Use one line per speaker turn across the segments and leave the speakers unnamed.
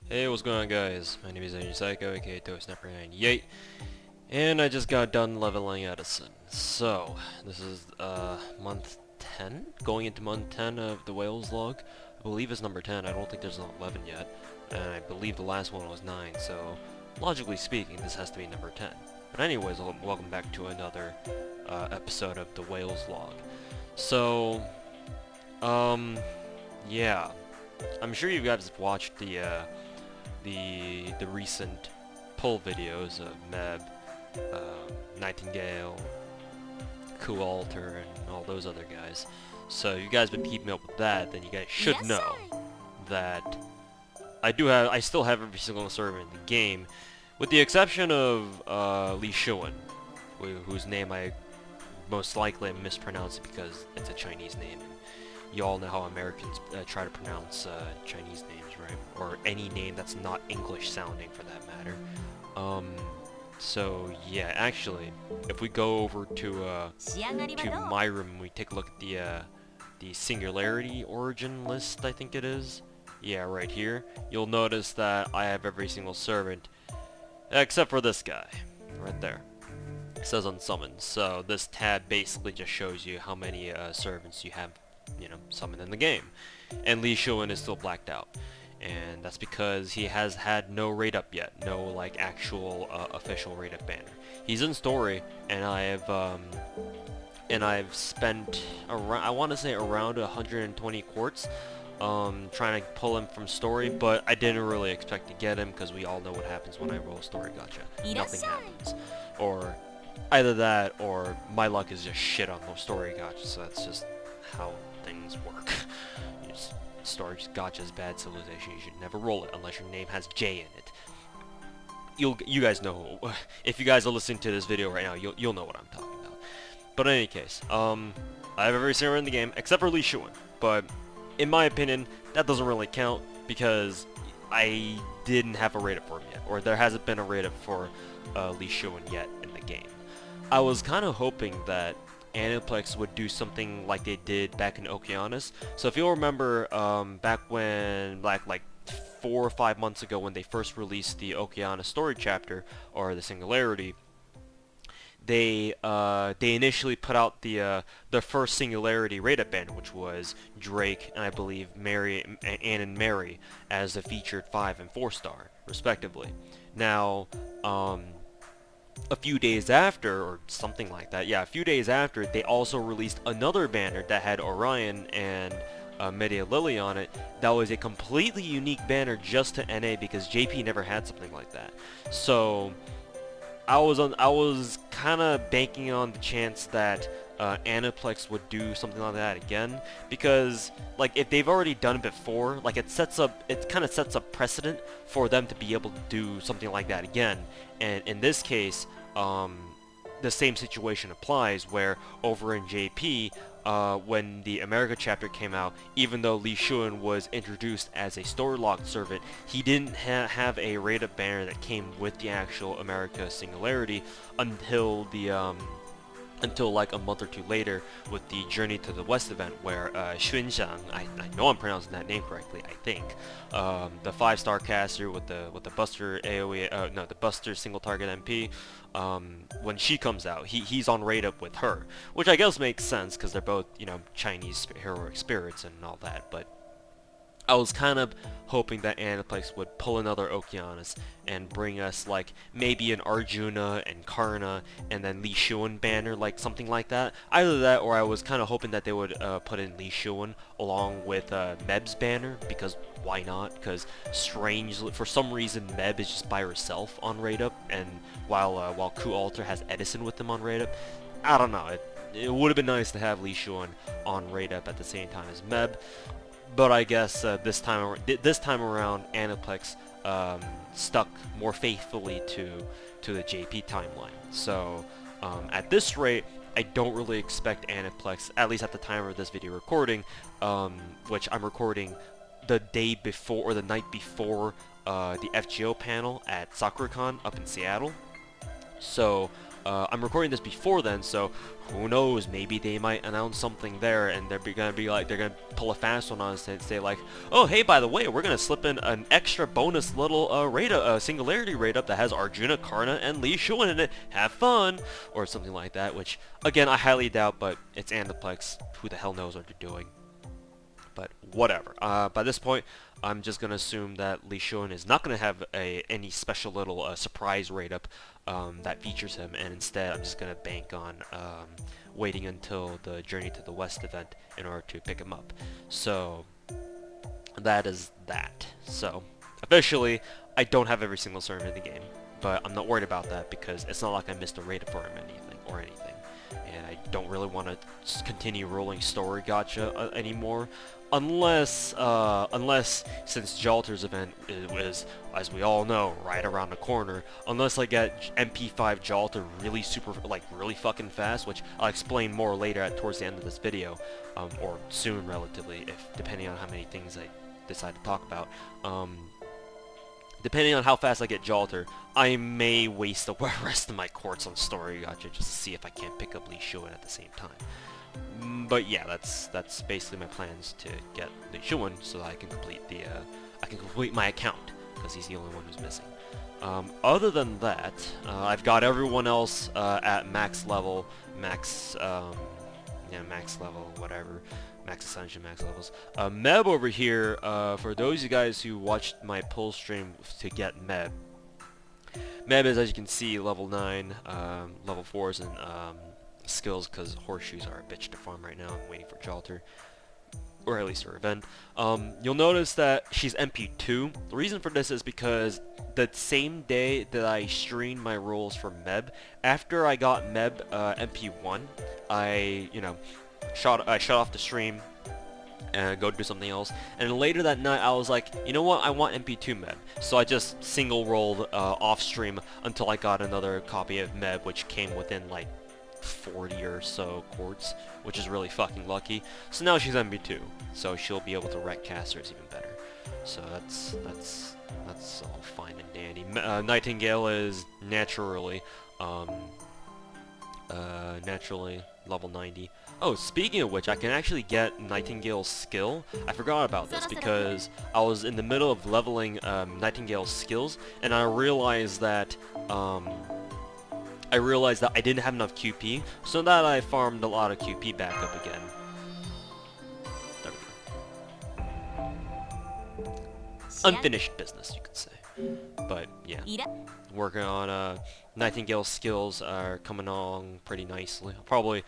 Hey, what's going on, guys? My name is Psycho, aka Snapper98, and I just got done leveling Edison. So, this is month 10, going into month 10 of the Wales log. I believe it's number 10. I don't think there's an 11 yet, and I believe the last one was 9. So, logically speaking, this has to be number 10. But anyways, welcome back to another episode of the Wales log. So, yeah, I'm sure you guys have watched the recent poll videos of Meb, Nightingale, Coolter, and all those other guys. So you guys been keeping up with that, then you guys should know that I still have every single server in the game, with the exception of Li Shuan, whose name I most likely mispronounced because it's a Chinese name. You all know how Americans try to pronounce Chinese names, right? Or any name that's not English sounding, for that matter. So yeah, actually, if we go over to my room and we take a look at the singularity origin list, I think it is. Yeah, right here. You'll notice that I have every single servant except for this guy, right there. It says unsummoned. So this tab basically just shows you how many servants you have, summoned in the game. And Li Shuan is still blacked out. And that's because he has had no raid up yet, no like actual official raid up banner. He's in story, and I've spent around, I want to say around 120 quartz trying to pull him from story, but I didn't really expect to get him because we all know what happens when I roll story gacha. Nothing happens. Or either that or my luck is just shit on those story gachas, so that's just how things work. Story gacha's bad civilization. You should never roll it unless your name has J in it. You guys know, if you guys are listening to this video right now, you'll know what I'm talking about. But in any case, I have every server in the game except for Li Shuan, but in my opinion, that doesn't really count because I didn't have a raid up for him yet, or there hasn't been a raid up for Li Shuan yet in the game. I was kind of hoping that Aniplex would do something like they did back in Okeanis. So if you'll remember, back when, like 4 or 5 months ago when they first released the Okeanis story chapter, or the Singularity, they initially put out the first Singularity raid-up banner, which was Drake and I believe Anne and Mary as the featured 5 and 4 star, respectively. Now, a few days after, or something like that, yeah, a few days after, they also released another banner that had Orion and Medea Lily on it. That was a completely unique banner just to NA because JP never had something like that. So I was kind of banking on the chance that Aniplex would do something like that again, because like if they've already done it before, like it kind of sets up precedent for them to be able to do something like that again. And in this case, the same situation applies, where over in JP, when the America chapter came out, even though Li Shuan was introduced as a story-locked servant, he didn't have a raid-up banner that came with the actual America Singularity until until like a month or two later with the Journey to the West event, where Xuanxiang, I know I'm pronouncing that name correctly, I think, the 5-star caster with the Buster AoE, no, the Buster single target MP, when she comes out, he's on raid up with her, which I guess makes sense because they're both, Chinese heroic spirits and all that. But I was kind of hoping that Aniplex would pull another Okeanis and bring us like maybe an Arjuna and Karna and then Li Shuan banner, like something like that. Either that, or I was kind of hoping that they would put in Li Shuan along with Meb's banner, because why not? Because strangely, for some reason, Meb is just by herself on raid up, and while Coolter has Edison with them on raid up. I don't know. It would have been nice to have Li Shuan on raid up at the same time as Meb. But I guess this time around, Aniplex stuck more faithfully to the JP timeline. So at this rate, I don't really expect Aniplex, at least at the time of this video recording, which I'm recording the day before or the night before the FGO panel at SakuraCon up in Seattle. So I'm recording this before then, so who knows, maybe they might announce something there, and they're gonna pull a fast one on us and say like, oh hey, by the way, we're gonna slip in an extra bonus little singularity rate up that has Arjuna, Karna, and Lee Shun in it. Have fun, or something like that. Which again, I highly doubt, but it's Aniplex. Who the hell knows what they're doing? But whatever. By this point, I'm just gonna assume that Lee Shun is not gonna have any special little surprise rate up that features him, and instead I'm just gonna bank on waiting until the Journey to the West event in order to pick him up. So that is that. So officially, I don't have every single servant in the game, but I'm not worried about that because it's not like I missed a rate up for him or anything. And I don't really want to continue rolling story gacha anymore, unless since Jalter's event is, as we all know, right around the corner, unless I get MP5 Jalter really really fucking fast, which I'll explain more later towards the end of this video, or soon relatively, depending on how many things I decide to talk about. Depending on how fast I get Jalter, I may waste the rest of my quartz on story gacha just to see if I can't pick up Lee Shun at the same time. But yeah, that's basically my plans to get Lee Shun so that I can complete my account, because he's the only one who's missing. Other than that, I've got everyone else at max level, max level, whatever. Max Ascension, max levels. Meb over here, for those of you guys who watched my pull stream to get Meb. Meb is, as you can see, level 9, level 4s and skills, because horseshoes are a bitch to farm right now. I'm waiting for Jalter, or at least her event. You'll notice that she's MP2. The reason for this is because the same day that I streamed my rolls for Meb, after I got Meb MP1, I shut off the stream and go do something else, and later that night I was like, you know what, I want MP2 Meb, so I just single rolled off stream until I got another copy of Meb, which came within like 40 or so quartz, which is really fucking lucky. So now she's MP2, so she'll be able to wreck casters even better. So that's all fine and dandy. Nightingale is naturally level 90. Oh, speaking of which, I can actually get Nightingale's skill. I forgot about this because I was in the middle of leveling Nightingale's skills, and I realized that I didn't have enough QP, so that I farmed a lot of QP back up again. There we go. Unfinished business, you could say. But yeah, working on Nightingale's skills are coming along pretty nicely. Probably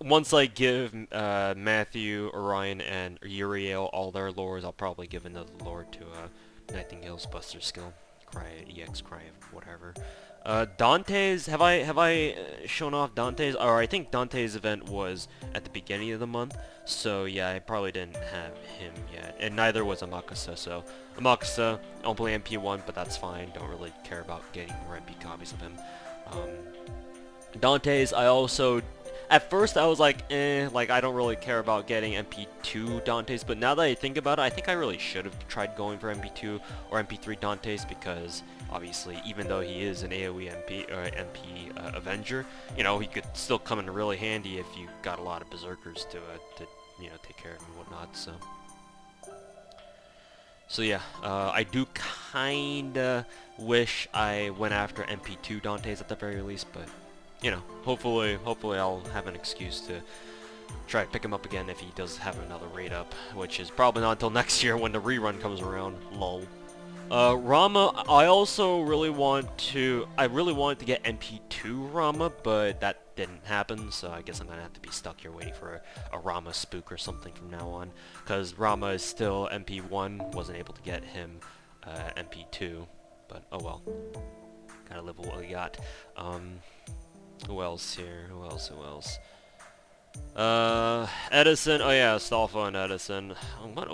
once I give Matthew, Orion, and Uriel all their lores, I'll probably give another lore to Nightingale's Buster skill, EX Cry, whatever. Dante's, have I shown off Dante's? Or I think Dante's event was at the beginning of the month, so yeah, I probably didn't have him yet, and neither was Amakusa. So Amakusa, only MP1, but that's fine. Don't really care about getting more MP copies of him. Dante's, I also, at first I was like, I don't really care about getting MP2 Dante's, but now that I think about it, I think I really should have tried going for MP2 or MP3 Dante's, because obviously, even though he is an AoE MP Avenger, he could still come in really handy if you got a lot of Berserkers to take care of him and whatnot. So yeah, I do kinda wish I went after MP2 Dante's at the very least, but hopefully I'll have an excuse to try to pick him up again if he does have another raid up, which is probably not until next year when the rerun comes around. Lol. Rama, I also really wanted to get MP2 Rama, but that didn't happen, so I guess I'm gonna have to be stuck here waiting for a Rama spook or something from now on, because Rama is still MP1, wasn't able to get him MP2, but oh well. Gotta live with what we got. Who else here? Who else? Edison. Oh yeah, Astolfo and Edison. What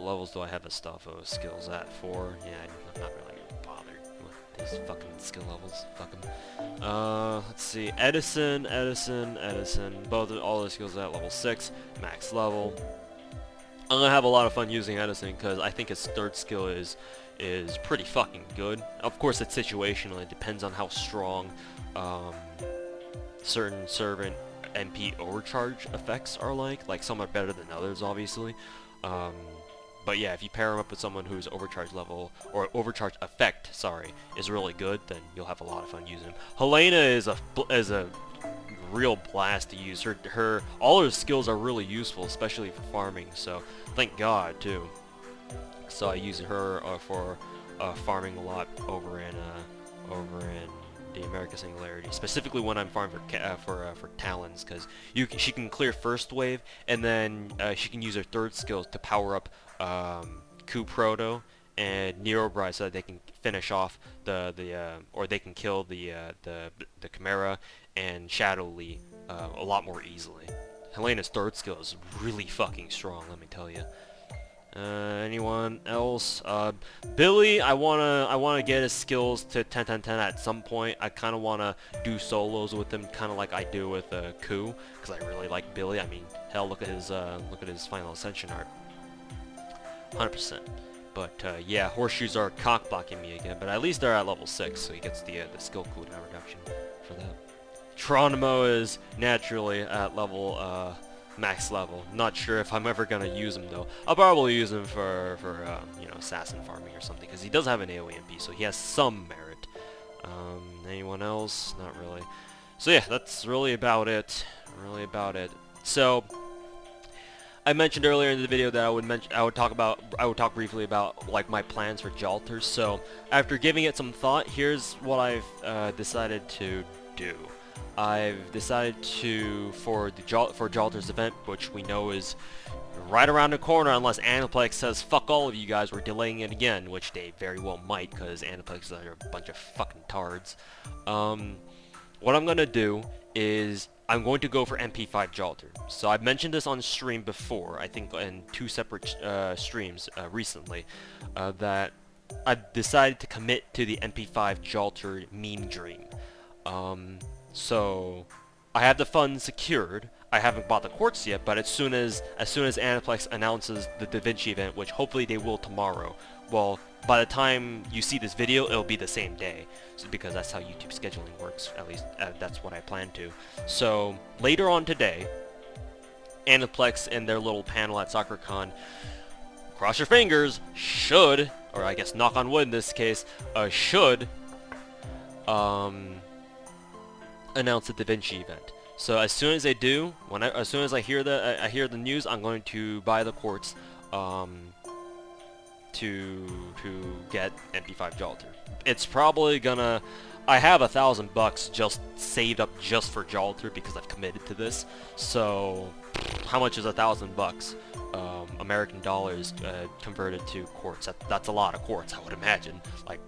levels do I have Astolfo skills at for? Yeah, I'm not really bothered with these fucking skill levels. Fuck them. Let's see. Edison. All the skills at level 6, max level. I'm gonna have a lot of fun using Edison because I think his third skill is pretty fucking good. Of course, it's situational. It depends on how strong um, certain servant MP overcharge effects are like. Like, some are better than others, obviously. Um, but yeah, if you pair him up with someone whose overcharge level, or overcharge effect, sorry, is really good, then you'll have a lot of fun using him. Helena is a real blast to use. All her skills are really useful, especially for farming. So thank God too. So I use her for farming a lot over in the America Singularity, specifically when I'm farming for talons, because she can clear first wave, and then she can use her third skill to power up Ku Proto and Neobride so that they can finish off or they can kill the Chimera and Shadow Lee a lot more easily. Helena's third skill is really fucking strong, let me tell you. Anyone else? Billy, I wanna get his skills to 10-10-10 at some point. I kind of wanna do solos with him, kind of like I do with Ku, because I really like Billy. I mean, hell, look at his Final Ascension art. 100%. But yeah, horseshoes are cock blocking me again, but at least they're at level 6, so he gets the skill cooldown reduction for that. Geronimo is naturally at level max level. Not sure if I'm ever gonna use him though. I'll probably use him for you know, assassin farming or something, because he does have an AoE MP, so he has some merit. Anyone else? Not really. So yeah, that's really about it. Really about it. So I mentioned earlier in the video that I would talk briefly about like my plans for Jalters. So after giving it some thought, here's what I've decided to do. I've decided to, for Jalters event, which we know is right around the corner unless Aniplex says fuck all of you guys, we're delaying it again, which they very well might, because Aniplex are a bunch of fucking tards. What I'm going to do is I'm going to go for MP5 Jalter. So I've mentioned this on stream before, I think in 2 separate streams recently, that I've decided to commit to the MP5 Jalter meme dream. So I have the funds secured. I haven't bought the quartz yet, but as soon as Aniplex announces the Da Vinci event, which hopefully they will tomorrow, well, by the time you see this video, it'll be the same day, so, because that's how YouTube scheduling works. At least that's what I plan to. So later on today, Aniplex in their little panel at SoccerCon, cross your fingers, should, or I guess knock on wood in this case, should announce the Da Vinci event. So as soon as they do, as soon as I hear the news, I'm going to buy the quartz to get MP5 Jalter. It's probably gonna, I have $1,000 just saved up just for Jalter because I've committed to this. So how much is $1,000 American dollars converted to quartz? That's a lot of quartz, I would imagine. Like,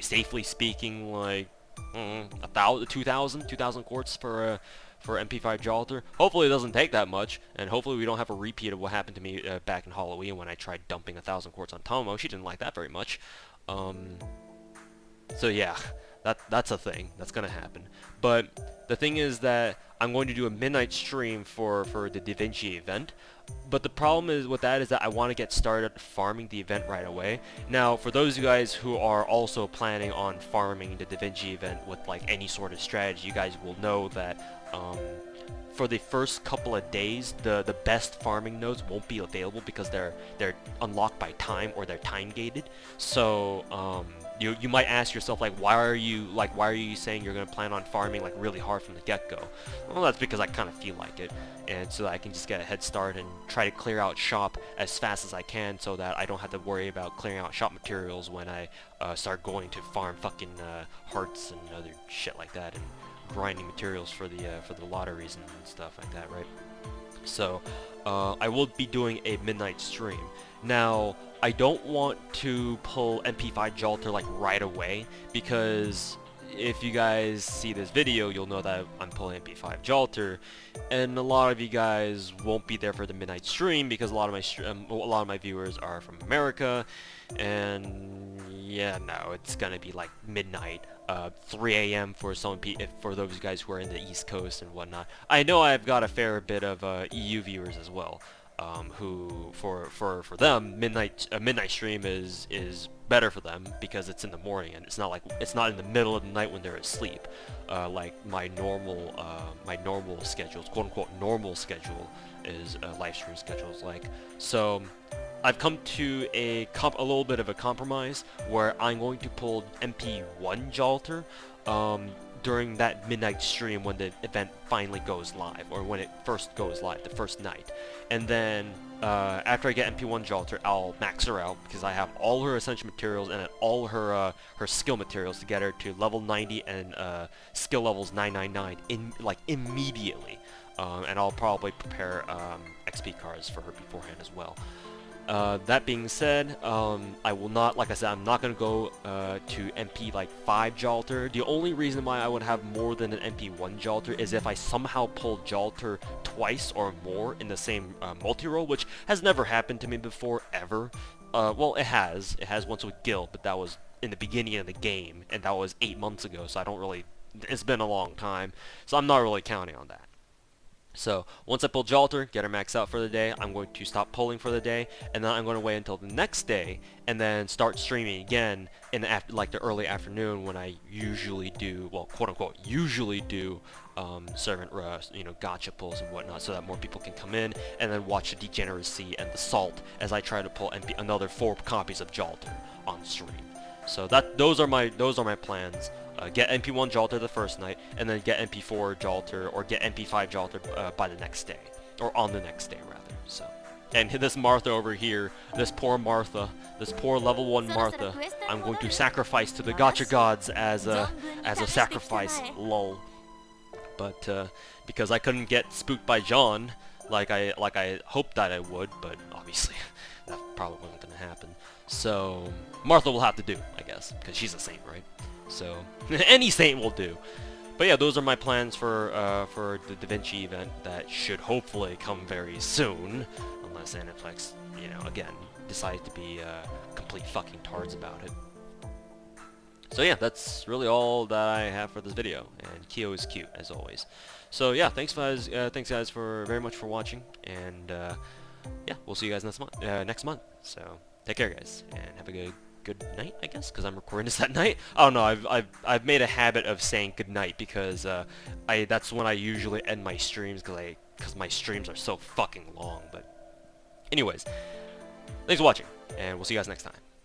safely speaking, like 2,000 quartz for MP5 Jalter. Hopefully it doesn't take that much, and hopefully we don't have a repeat of what happened to me back in Halloween when I tried dumping 1,000 quartz on Tomo. She didn't like that very much. So yeah, that's a thing that's gonna happen. But the thing is that I'm going to do a midnight stream for the Da Vinci event. But the problem is with that is that I want to get started farming the event right away. Now, for those of you guys who are also planning on farming the Da Vinci event with like any sort of strategy, you guys will know that for the first couple of days, the best farming nodes won't be available because they're unlocked by time, or they're time gated. So you might ask yourself, like, why are you saying you're gonna plan on farming like really hard from the get-go? Well, that's because I kind of feel like it, and so that I can just get a head start and try to clear out shop as fast as I can, so that I don't have to worry about clearing out shop materials when I start going to farm fucking hearts and other shit like that, and grinding materials for the lotteries and stuff like that, right? So I will be doing a midnight stream. Now, I don't want to pull MP5 Jalter like right away, because if you guys see this video, you'll know that I'm pulling MP5 Jalter, and a lot of you guys won't be there for the midnight stream because a lot of my viewers are from America, and yeah, no, it's gonna be like midnight, 3 a.m. for for those guys who are in the East Coast and whatnot. I know I've got a fair bit of EU viewers as well. who for them midnight stream is better for them because it's in the morning and it's not in the middle of the night when they're asleep, like my normal schedule, quote unquote normal schedule, is live stream schedules like. So I've come to a little bit of a compromise where I'm going to pull MP1 Jalter during that midnight stream when the event finally goes live, or when it first goes live, the first night. And then after I get MP1 Jalter, I'll max her out because I have all her essential materials and all her skill materials to get her to level 90 and skill levels 999 immediately. And I'll probably prepare XP cards for her beforehand as well. That being said, I will not, like I said, I'm not going to go to MP 5 Jalter. The only reason why I would have more than an MP1 Jalter is if I somehow pull Jalter twice or more in the same multi-roll, which has never happened to me before, ever. Well, it has once with Gil, but that was in the beginning of the game, and that was 8 months ago, so it's been a long time, so I'm not really counting on that. So once I pull Jalter, get her maxed out for the day, I'm going to stop pulling for the day, and then I'm going to wait until the next day, and then start streaming again in the early afternoon when I usually do, well, quote unquote, usually do servant, gotcha pulls and whatnot, so that more people can come in and then watch the degeneracy and the salt as I try to pull another 4 copies of Jalter on stream. So those are my plans. Get MP1 Jalter the first night, and then get MP4 Jalter, or get MP5 Jalter by the next day, or on the next day rather. So, and this Martha over here, this poor level 1 Martha, I'm going to sacrifice to the Gacha gods as a sacrifice, lol. But because I couldn't get spooked by John like I hoped that I would, but obviously that probably wasn't gonna happen. So Martha will have to do, I guess, because she's a saint, right? So any saint will do. But yeah, those are my plans for the Da Vinci event that should hopefully come very soon, unless Aniplex, again, decides to be complete fucking tards about it. So yeah, that's really all that I have for this video, and Kyo is cute as always. So yeah, thanks guys very much for watching, and yeah, we'll see you guys next month. So take care, guys, and have a good night, I guess, because I'm recording this at night. I don't know, I've made a habit of saying good night because that's when I usually end my streams, because my streams are so fucking long. But anyways, thanks for watching, and we'll see you guys next time.